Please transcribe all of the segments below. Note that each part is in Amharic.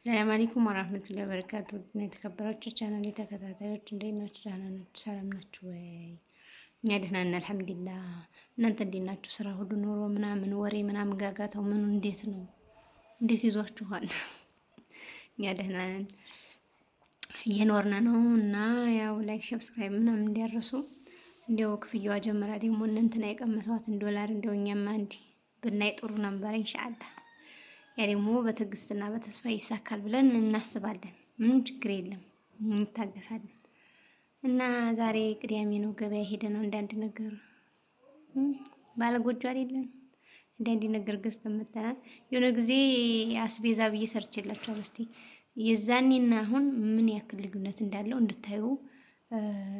ሰላም አለይኩም ወራህመቱላሂ ወበረካቱ። የተከበራችሁ ቻናል ተከታታዮች እንዴት ናችሁ? ደህና ናችሁ? ሰላም ናችሁ ወይ? እኛ ደህና ነን አልሐምዱሊላህ። እናንተ እንዴት ናችሁ? ስራ ሁሉ ኑሮ ምናምን ወሬ ምናምን ጋጋታው ምኑ እንዴት ነው? እንዴት ይዟችኋል? እኛ ደህና ነን እየኖርን ነው እና ያው ላይክ ሰብስክራይብ ምናምን እንዲያርሱ እንደው ክፍያዋ ጀመራ ደግሞ እንትና የቀመሷትን ዶላር እንደው እኛማ እንዲ ብናይ ጥሩ ነበር ኢንሻአላህ። ያ ደግሞ በትዕግስትና በተስፋ ይሳካል ብለን እናስባለን። ምንም ችግር የለም እንታገሳለን። እና ዛሬ ቅዳሜ ነው፣ ገበያ ሄደን አንዳንድ ነገር ባለጎጆ አይደለም አንዳንድ ነገር ገዝተን መጥተናል። የሆነ ጊዜ አስቤዛ ብዬ ሰርችላችኋለሁ። እስቲ የዛኔና አሁን ምን ያክል ልዩነት እንዳለው እንድታዩ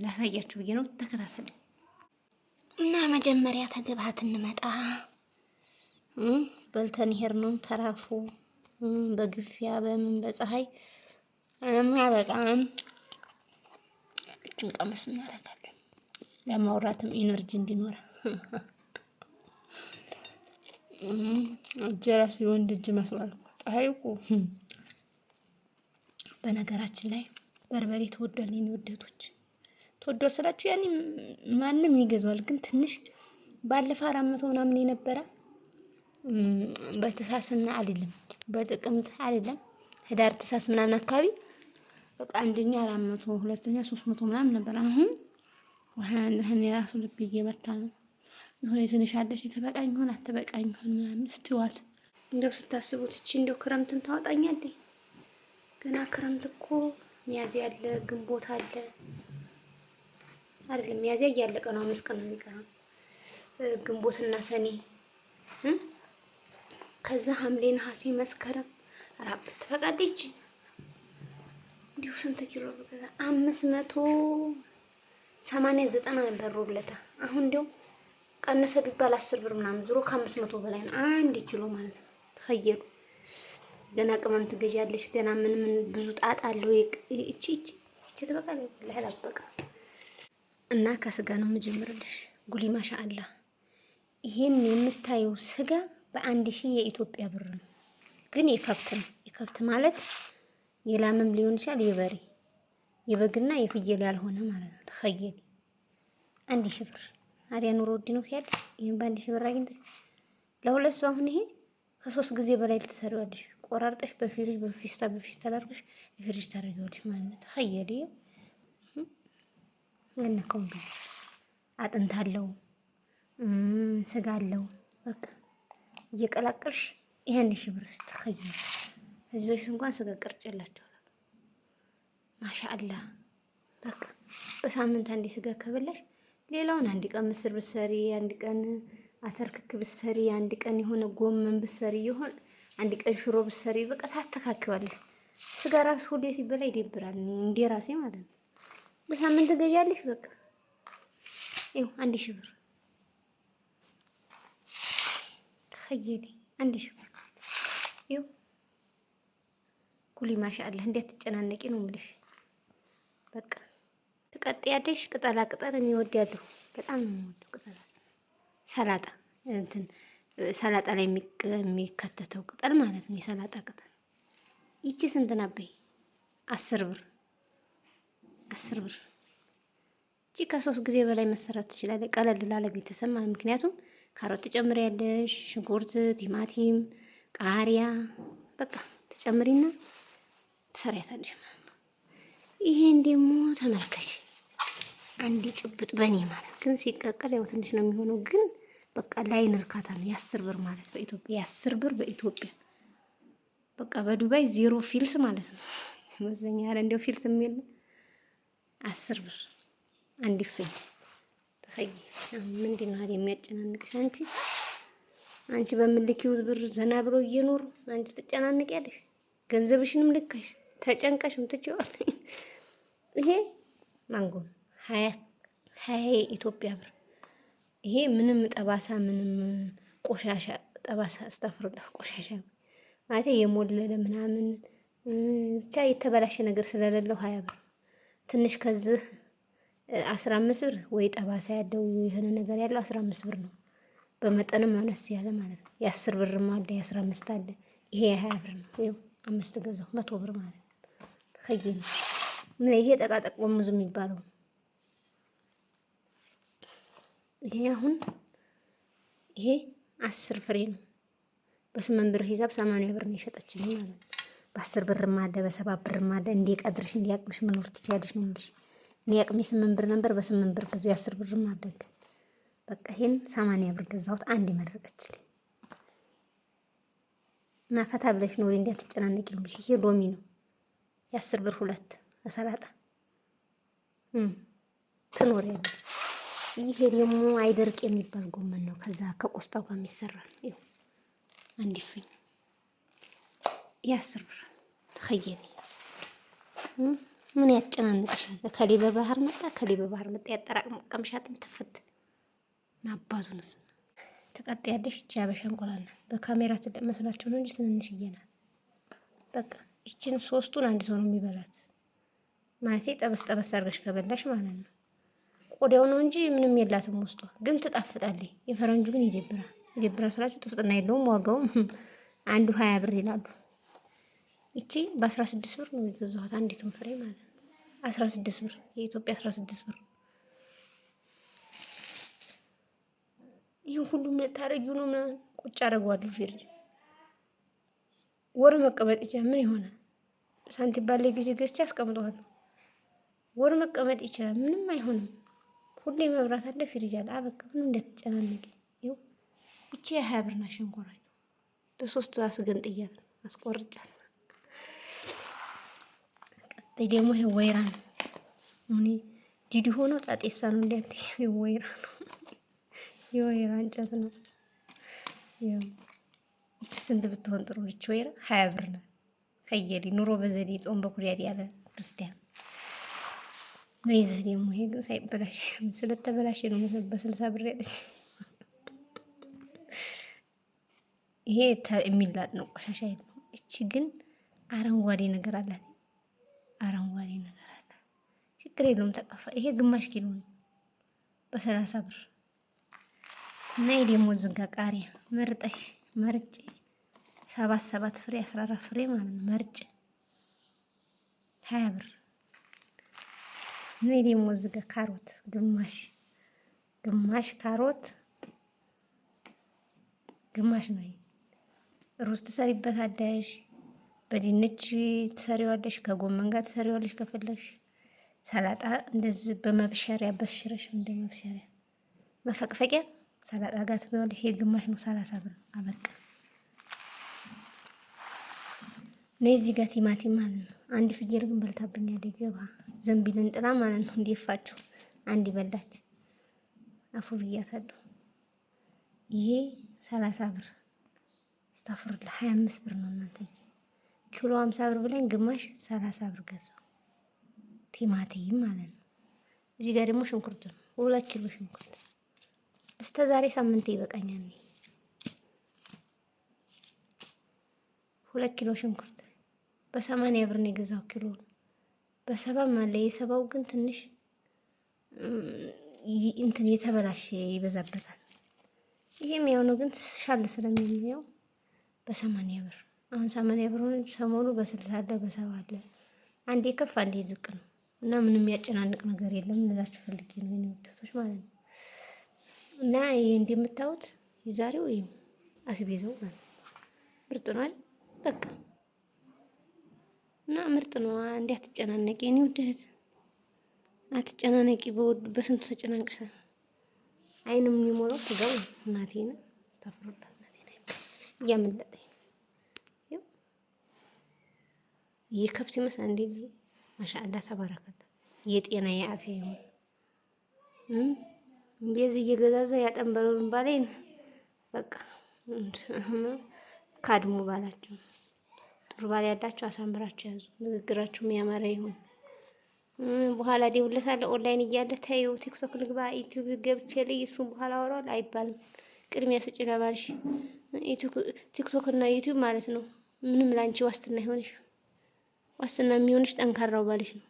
ላሳያችሁ ብዬ ነው። ተከታተሉ እና መጀመሪያ ተግባት እንመጣ በልተን ሄር ነው ተራፉ በግፊያ በምን በፀሐይ በጣም እችን ቀመስ እናደርጋለን ለማውራትም ኢነርጂ እንዲኖር። እጄ ራሱ የወንድ እጅ መስሏል። ፀሐይ እኮ በነገራችን ላይ በርበሬ ተወዷል። የኔ ወደቶች ተወዷል ስላችሁ ያኔ ማንም ይገዛዋል፣ ግን ትንሽ ባለፈ 400 ምናምን የነበረ በተሳስና አይደለም በጥቅምት አይደለም ህዳር ተሳስ ምናምን አካባቢ በቃ አንደኛ 400 ሁለተኛ 300 ምናምን ነበር። አሁን ወሃን የራሱ ልብ እየመታ ነው። የሆነ ትንሽ አለሽ የተበቃኝ ሆነ አትበቃኝ ሆነ ምናምን ስትዋት እንደው ስታስቡት እቺ እንደው ክረምትን ታወጣኛለች። ገና ክረምት እኮ ሚያዝያ አለ ግንቦት አለ አይደለም ሚያዝያ እያለቀ ነው። 5 ቀን ነው የሚቀረው ግንቦትና ሰኔ ከዛ ሐምሌ ነሐሴ መስከረም አራበት ፈቃደች። እንዲሁ ስንት ኪሎ በቃ 589 ነበር ሮብለታ። አሁን እንደው ቀነሰ ቢባል 10 ብር ምናምን ዝሮ ከ500 በላይ ነው 1 ኪሎ ማለት ነው። ተኸየሉ ገና ቅመም ትገዣለሽ። ገና ምን ብዙ ጣጣ አለው። እቺ ተበቃለች ለሐላል በቃ እና ከስጋ ነው የምጀምርልሽ። ጉሊ ማሻአላህ ይሄን የምታየው ስጋ በ1000 የኢትዮጵያ ብር ነው። ግን የከብት ነው። የከብት ማለት የላምም ሊሆን ይችላል የበሬ የበግና የፍየል ያልሆነ ማለት ነው። ተኸየል 1000 ብር አዲያ ኑሮ ውድ ነው ሲያል ይሄን በ1000 ብር አግኝተሽ ለሁለት ሰው አሁን ይሄ ከ3 ጊዜ በላይ ልትሰሪዋለሽ። ቆራርጠሽ በፌስታል አድርገሽ ፍሪጅ ታደርጊዋለሽ ማለት ነው። ተኸየል ለነከም አጥንት አለው ስጋ አለው በቃ እየቀላቀልሽ ይሄን 1000 ብር ተኸየል። እዚህ በፊት እንኳን ስጋ ቀርጬላችሁ ማሻአላህ በቃ በሳምንት አንዴ ስጋ ከበላሽ ሌላውን አንድ ቀን ምስር ብትሰሪ፣ አንድ ቀን አተርክክ ብትሰሪ፣ አንድ ቀን የሆነ ጎመን ብትሰሪ፣ ይሆን አንድ ቀን ሽሮ ብትሰሪ በቃ ታስተካክዋለሽ። ስጋ ራሱ ሁሌ ሲበላ ይደብራል። እንዴ ራሴ ማለት ነው። በሳምንት ገዣለሽ በቃ ይኸው 1000 ብር ተኸየል 1000 ብር ይኸው ኩሊ ማሻአላህ። እንዴት ተጨናነቂ ነው የምልሽ። በቃ ትቀጥያለሽ። ቅጠላ ቅጠል እኔ እወዳለሁ በጣም ነው የምወደው ቅጠላ ሰላጣ እንትን ሰላጣ ላይ የሚከተተው ቅጠል ማለት ነው። የሰላጣ ቅጠል ይቺ ስንት ነበር? 10 ብር 10 ብር። እቺ ከ3 ጊዜ በላይ መሰራት ትችላለች። ቀለል ላለ ቤተሰብ ማለት ምክንያቱም ካሮት ትጨምሪያለሽ፣ ሽንኩርት፣ ቲማቲም፣ ቃሪያ በቃ ትጨምሪና ትሰሪያታለሽ ማለት ነው። ይሄን ደግሞ ተመልከች አንድ ጭብጥ በኔ ማለት ግን ሲቀቀል ያው ትንሽ ነው የሚሆነው፣ ግን በቃ ላይን እርካታ ነው። የ10 ብር ማለት በኢትዮጵያ የ10 ብር በኢትዮጵያ በቃ በዱባይ 0 ፊልስ ማለት ነው ይመስለኛል። እንደው ፊልስ የሚል 10 ብር አንድ ፍኝ ተኸየል። ምንድን ነው የሚያጨናንቅሽ? አንቺ በምልኪው ብር ዘና ብሎ እየኖሩ አንቺ ትጨናነቂያለሽ። ገንዘብሽንም ልከሽ ተጨንቀሽም ትችዋለሽ። ይሄ ማንጎ 20 ኢትዮጵያ ብር። ይሄ ምንም ጠባሳ ምንም ቆሻሻ ጠባሳ አስተፍርዳ ቆሻሻ ማለት የሞለለ ምናምን ብቻ የተበላሸ ነገር ስለሌለው 20 ብር። ትንሽ ከዚህ 15 ብር ወይ ጠባሳ ያለው የሆነ ነገር ያለው 15 ብር ነው። በመጠንም አነስ ያለ ማለት ነው። የ10 ብርም አለ የ15 አለ። ይሄ የ20 ብር ነው። ይኸው 5 ገዛው 100 ብር ማለት ከየኝ ምን ይሄ ጠቃጠቅ ሙዝ የሚባለው ይሄ አሁን ይሄ 10 ፍሬ ነው። በ8 ብር ሂሳብ 80 ብር ነው የሸጠችልኝ ማለት ነው። በ10 ብር ማደ በ7 ብር ማደ እንዴ ቀድርሽ እንዴ አቅምሽ መኖር ትችያለሽ ነው እንዴ? እኔ አቅሜ 8 ብር ነበር። በ8 ብር ገዛው 10 ብር ማደግ በቃ ይሄን 80 ብር ገዛሁት። አንድ መረቀችልኝ እና ፈታ ብለሽ ኖሪ እንዳትጨናነቂ ነው። ይሄ ሎሚ ነው የ10 ብር 2 ለሰላጣ ትኖሪያለሽ። ይሄ ደግሞ አይደርቅ የሚባል ጎመን ነው። ከዛ ከቆስጣው ጋር የሚሰራል። ይኸው አንድ ፍኝ የ10 ብር ተኸየኒ ምን ያጨናንቅሻል? ከሌ በባህር መጣ ከሌ በባህር መጣ ያጠራቅም ቀምሻትም ትፍት ናባዙንስ ተቀጥያለሽ። እቺ አበሻ እንቁላል ናት። በካሜራ ትመስላችሁ ነው እንጂ ትንንሽዬ ናት። በቃ እቺን 3ቱን አንድ ሰው ነው የሚበላት ማለት ጠበስ ጠበስ አድርገሽ ከበላሽ ማለት ነው። ቆዳው ነው እንጂ ምንም የላትም ውስጧ ግን ትጣፍጣለች። የፈረንጁ ግን ይደብራል። ይደብራል ስላችሁ ጥፍጥና የለውም። ዋጋውም አንዱ 20 ብር ይላሉ። እቺ በ16 ብር ነው የገዛኋት አንዲቱን ፍሬ ማለት ነው። 16 ብር የኢትዮጵያ 16 ብር። ይሄን ሁሉ ምን ታረጊው ነው? ምናምን ቁጭ አደርገዋለሁ ፍሪጅ ወር መቀመጥ ይችላል። ምን ይሆናል? ሳንቲም ባለ ጊዜ ገዝቼ አስቀምጠዋለሁ። ወር መቀመጥ ይችላል። ምንም አይሆንም። ሁሌ መብራት አለ፣ ፍሪጅ አለ። አበቃ ምንም እንደተጨናነቂ። ይኸው እቺ 20 ብር ናት። ሸንኮራኝ ለሶስት አስገንጥያለሁ፣ አስቆርጫለሁ። ቀጣይ ደግሞ ይሄ ወይራ ነው። እኔ ዲዲ ሆኖ ጣጤሳ ነው እንዴት? ይሄ ወይራ ነው፣ የወይራ እንጨት ነው። ይኸው ስንት ብትሆን ጥሩ ልጅ ወይራ 20 ብር ናት። ከየሊ ኑሮ በዘዴ ጦም በኩሪያድ ያለ ክርስቲያን ነይዘህ ደግሞ ይሄ ግን ሳይበላሽ ስለተበላሽ ነው በ60 ብር ያለች። ይሄ የሚላጥ ነው፣ ቆሻሻ የለውም። እቺ ግን አረንጓዴ ነገር አላት፣ አረንጓዴ ነገር አላት። ችግር የለውም ተቀፋ። ይሄ ግማሽ ኪሎ ነው በ30 ብር። እና ይሄ ደግሞ ዝጋ ቃሪያ መርጠሽ መርጬ 7 ፍሬ 14 ፍሬ ማለት ነው መርጬ 20 ብር። እኔ ደግሞ ዝጋ ካሮት ግማሽ ካሮት ግማሽ ነው። ሩዝ ትሰሪበታለሽ፣ በድንች ትሰሪዋለሽ፣ ከጎመን ጋር ትሰሪዋለሽ። ከፈለሽ ሰላጣ እንደዚህ በመብሸሪያ በሽረሽ እንደ መብሸሪያ መፈቅፈቂያ ሰላጣ ጋር ትበያለሽ። ይሄ ግማሽ ነው 30 ብር አበቃ። ለዚህ ጋር ቲማቲም ማለት ነው። አንድ ፍየል ግን በልታብኛለች። ገባ ዘንቢል እንጥላ ማለት ነው። እንዲፋችሁ አንድ በላች። አፉ ብያታለሁ። ይሄ 30 ብር ስታፍሩላ 25 ብር ነው እናንተ። ኪሎ 50 ብር ብለን ግማሽ 30 ብር ገዛው ቲማቲም ማለት ነው። እዚህ ጋር ደግሞ ሽንኩርት ነው 2 ኪሎ ሽንኩርት። እስከ ዛሬ ሳምንት ይበቃኛል። 2 ኪሎ ሽንኩርት በ80 ብር ነው የገዛው ኪሎ። በ70 ማለት የሰባው ግን ትንሽ እንትን የተበላሸ ይበዛበታል። ይሄም ያው ነው ግን ሻል ስለሚለው በ80 ብር። አሁን 80 ብር ሆነ። ሰሞኑ በ60 አለ፣ በ70 አለ። አንዴ ከፍ አንዴ ዝቅ ነው እና ምንም የሚያጨናንቅ ነገር የለም እንላችሁ ፈልጌ ነው የኔ ወጣቶች ማለት ነው። እና ይሄ እንደምታዩት የዛሬው ይሄ አስቤዛው ማለት ምርጥ ነው አይደል? በቃ እና ምርጥ ነው። አንዴ አትጨናነቂ የኔ ውድ እህት አትጨናነቂ። በስንቱ ተጨናንቅሻል። አይንም የሚሞላው ስጋው እናቴ ነው። አስተፍሩላ እናቴ ነው እያመለጠኝ ይሄ ከብት ይመስላል እንዴ! ማሻአላ ተባረከለ። የጤና የአፊያ ይሁን እንደዚህ እየገዛዛ ያጠንበሉን ባሌን በቃ ካድሙ ባላችሁ ጥሩ ባል ያላችሁ አሳምራችሁ ያዙ። ንግግራችሁም ያማረ ይሁን። በኋላ ደውለታለሁ ኦንላይን እያለ ታዩ ቲክቶክ ልግባ ዩቲዩብ ገብቼ ልይ እሱን በኋላ አወራዋለሁ አይባልም። ቅድሚያ ስጪ ለባልሽ። ቲክቶክ እና ዩቲዩብ ማለት ነው ምንም ላንቺ ዋስትና ይሆንሽ። ዋስትና የሚሆንሽ ጠንካራው ባልሽ ነው።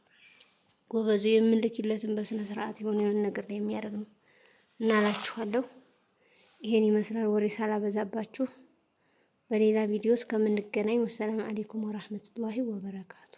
ጎበዙ የምልክለትን በስነ ስርዓት የሆነ ነገር ላይ የሚያደርግ ነው እና አላችኋለሁ። ይሄን ይመስላል። ወሬ ሳላበዛባችሁ በሌላ ቪዲዮ እስከምንገናኝ ወሰላም አሌይኩም ወራህመቱላሂ ወበረካቱ።